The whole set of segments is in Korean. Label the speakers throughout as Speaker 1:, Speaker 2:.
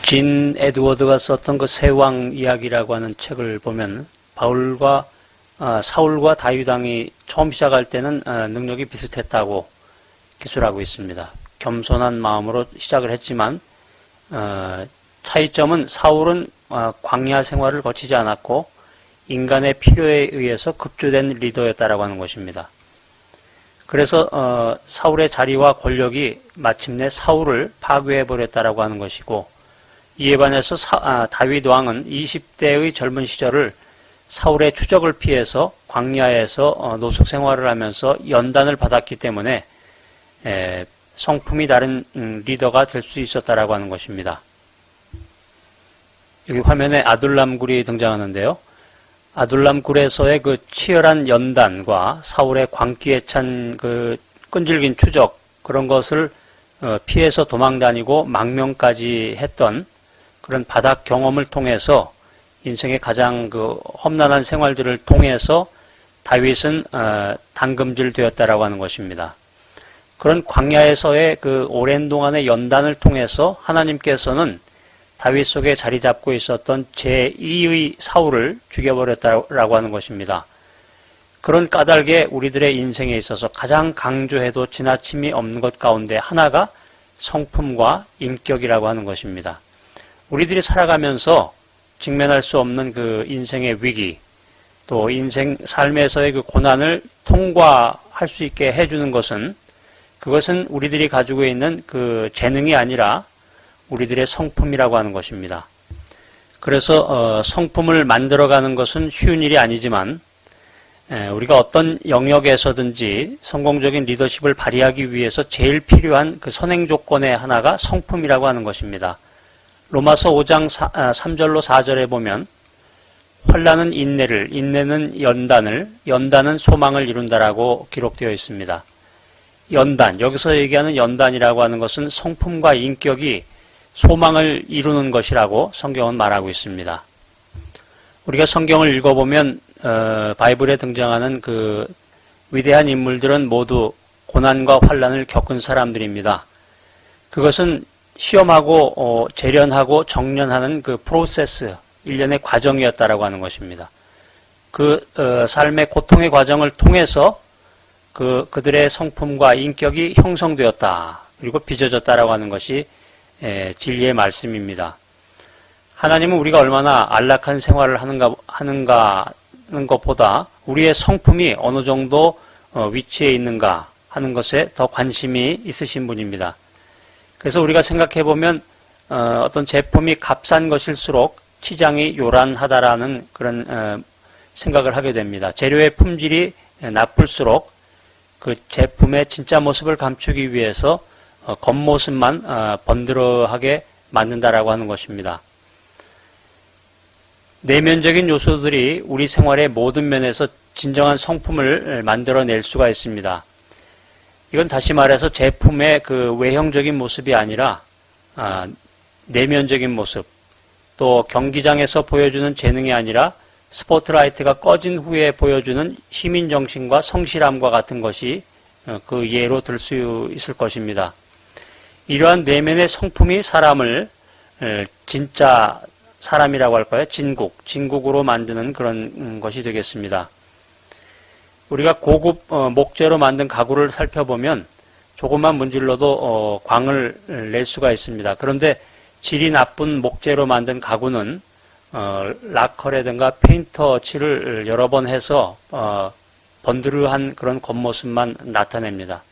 Speaker 1: 진 에드워드가 썼던 그 세왕 이야기라고 하는 책을 보면 사울과 다윗 왕이 처음 시작할 때는 능력이 비슷했다고 기술하고 있습니다. 겸손한 마음으로 시작을 했지만 차이점은 사울은 광야 생활을 거치지 않았고 인간의 필요에 의해서 급조된 리더였다라고 하는 것입니다. 그래서 사울의 자리와 권력이 마침내 사울을 파괴해버렸다라고 하는 것이고, 이에 반해서 다윗 왕은 20대의 젊은 시절을 사울의 추적을 피해서 광야에서 노숙 생활을 하면서 연단을 받았기 때문에 성품이 다른 리더가 될 수 있었다라고 하는 것입니다. 여기 화면에 아둘람 굴이 등장하는데요. 아둘람 굴에서의 그 치열한 연단과 사울의 광기에 찬 그 끈질긴 추적, 그런 것을 피해서 도망다니고 망명까지 했던 그런 바닥 경험을 통해서 인생의 가장 그 험난한 생활들을 통해서 다윗은 당금질 되었다라고 하는 것입니다. 그런 광야에서의 그 오랜 동안의 연단을 통해서 하나님께서는 다윗 속에 자리 잡고 있었던 제2의 사울을 죽여버렸다라고 하는 것입니다. 그런 까닭에 우리들의 인생에 있어서 가장 강조해도 지나침이 없는 것 가운데 하나가 성품과 인격이라고 하는 것입니다. 우리들이 살아가면서 직면할 수 없는 그 인생의 위기, 또 인생 삶에서의 그 고난을 통과할 수 있게 해주는 것은, 그것은 우리들이 가지고 있는 그 재능이 아니라 우리들의 성품이라고 하는 것입니다. 그래서 성품을 만들어가는 것은 쉬운 일이 아니지만 우리가 어떤 영역에서든지 성공적인 리더십을 발휘하기 위해서 제일 필요한 그 선행 조건의 하나가 성품이라고 하는 것입니다. 로마서 5장 3절로 4절에 보면 환난은 인내를, 인내는 연단을, 연단은 소망을 이룬다라고 기록되어 있습니다. 연단, 여기서 얘기하는 연단이라고 하는 것은 성품과 인격이 소망을 이루는 것이라고 성경은 말하고 있습니다. 우리가 성경을 읽어보면 바이블에 등장하는 그 위대한 인물들은 모두 고난과 환난을 겪은 사람들입니다. 그것은 시험하고 재련하고 정련하는 그 프로세스, 일련의 과정이었다라고 하는 것입니다. 그 삶의 고통의 과정을 통해서 그들의 성품과 인격이 형성되었다, 그리고 빚어졌다라고 하는 것이 진리의 말씀입니다. 하나님은 우리가 얼마나 안락한 생활을 하는가 하는 것보다 우리의 성품이 어느 정도 위치에 있는가 하는 것에 더 관심이 있으신 분입니다. 그래서 우리가 생각해보면 어떤 제품이 값싼 것일수록 치장이 요란하다라는 그런 생각을 하게 됩니다. 재료의 품질이 나쁠수록 그 제품의 진짜 모습을 감추기 위해서 겉모습만 번들어하게 만든다라고 하는 것입니다. 내면적인 요소들이 우리 생활의 모든 면에서 진정한 성품을 만들어낼 수가 있습니다. 이건 다시 말해서 제품의 그 외형적인 모습이 아니라 내면적인 모습, 또 경기장에서 보여주는 재능이 아니라 스포트라이트가 꺼진 후에 보여주는 시민정신과 성실함과 같은 것이 그 예로 들 수 있을 것입니다. 이러한 내면의 성품이 사람을 진짜 사람이라고 할까요? 진국으로 만드는 그런 것이 되겠습니다. 우리가 고급 목재로 만든 가구를 살펴보면 조금만 문질러도 광을 낼 수가 있습니다. 그런데 질이 나쁜 목재로 만든 가구는 락커라든가 페인터 칠을 여러 번 해서 번드르한 그런 겉모습만 나타냅니다.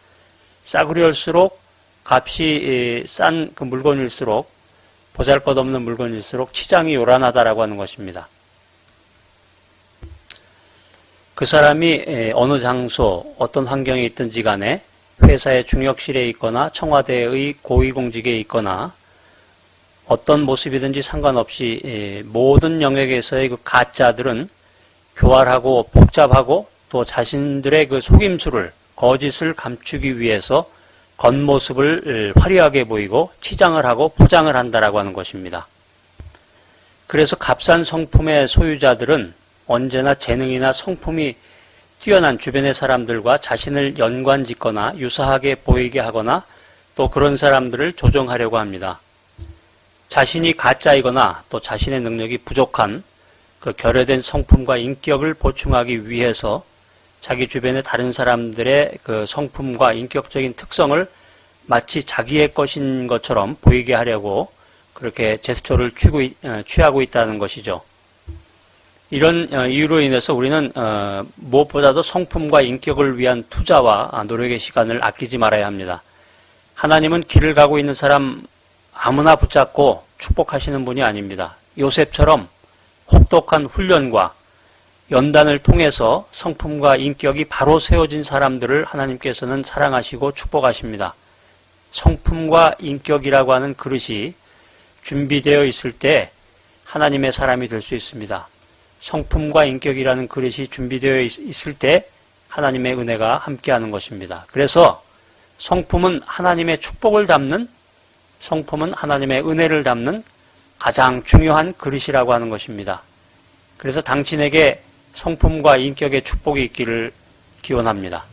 Speaker 1: 싸구려일수록, 값이 싼 그 물건일수록, 보잘것없는 물건일수록 치장이 요란하다라고 하는 것입니다. 그 사람이 어느 장소, 어떤 환경에 있든지 간에 회사의 중역실에 있거나 청와대의 고위공직에 있거나 어떤 모습이든지 상관없이 모든 영역에서의 그 가짜들은 교활하고 복잡하고 또 자신들의 그 속임수를, 거짓을 감추기 위해서 겉모습을 화려하게 보이고 치장을 하고 포장을 한다라고 하는 것입니다. 그래서 값싼 성품의 소유자들은 언제나 재능이나 성품이 뛰어난 주변의 사람들과 자신을 연관짓거나 유사하게 보이게 하거나 또 그런 사람들을 조종하려고 합니다. 자신이 가짜이거나 또 자신의 능력이 부족한 그 결여된 성품과 인격을 보충하기 위해서 자기 주변의 다른 사람들의 그 성품과 인격적인 특성을 마치 자기의 것인 것처럼 보이게 하려고 그렇게 제스처를 취하고 있다는 것이죠. 이런 이유로 인해서 우리는 무엇보다도 성품과 인격을 위한 투자와 노력의 시간을 아끼지 말아야 합니다. 하나님은 길을 가고 있는 사람 아무나 붙잡고 축복하시는 분이 아닙니다. 요셉처럼 혹독한 훈련과 연단을 통해서 성품과 인격이 바로 세워진 사람들을 하나님께서는 사랑하시고 축복하십니다. 성품과 인격이라고 하는 그릇이 준비되어 있을 때 하나님의 사람이 될 수 있습니다. 성품과 인격이라는 그릇이 준비되어 있을 때 하나님의 은혜가 함께하는 것입니다. 그래서 성품은 하나님의 축복을 담는, 성품은 하나님의 은혜를 담는 가장 중요한 그릇이라고 하는 것입니다. 그래서 당신에게 성품과 인격의 축복이 있기를 기원합니다.